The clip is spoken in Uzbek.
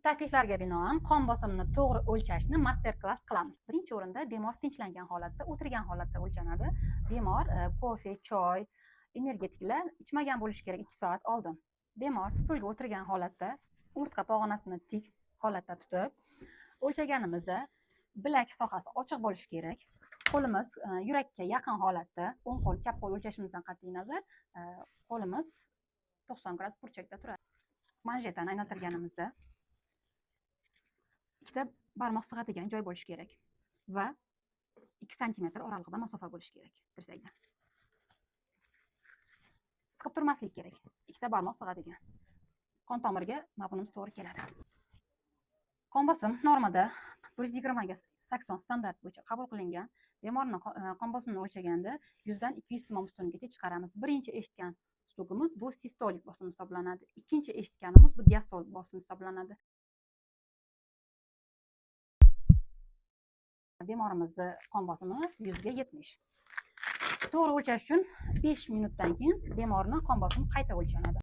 Takliflarga binoan qon bosimini to'g'ri o'lchashni master-klass qilamiz. Birinchi o'rinda bemor tinchlangan holatda, o'tirgan holatda o'lchanadi. Bemor kofe, choy, energetiklar ichmagan bo'lishi kerak 2 soat oldin. Bemor stulga o'tirgan holatda, umurtqa pog'onasini tik holatda tutib, o'lchaganimizda bilak sohasi ochiq bo'lishi kerak. Qo'limiz yurakka yaqin holatda, o'ng qo'l, chap qo'l o'lchashimizdan qat'iy nazar, qo'limiz 90 gradus burchakda turadi. Manjetani aylantirganimizda ikkita barmoq sig'adigan joy bo'lishi kerak va 2 santimetr oralig'ida masofa bo'lishi kerak tirsakdan. Siqib turmaslik kerak. Ikkita barmoq sig'adigan. Qon tomiriga mablag'imiz to'g'ri keladi. Qon bosim normada 120 ga 80 standart bo'yicha qabul qilingan. Bemorning qon bosimini o'lchaganda 100 dan 200 simom ustungacha chiqaramiz. Birinchi eshitgan uslugimiz bu sistolik bosim hisoblanadi. Ikkinchi eshitganimiz bu diastolik bosim hisoblanadi. Bemorimizni qon bosimi 100 ga 70. To'g'ri o'lchash uchun 5 minutdan keyin bemorning qon bosimi qayta o'lchanadi.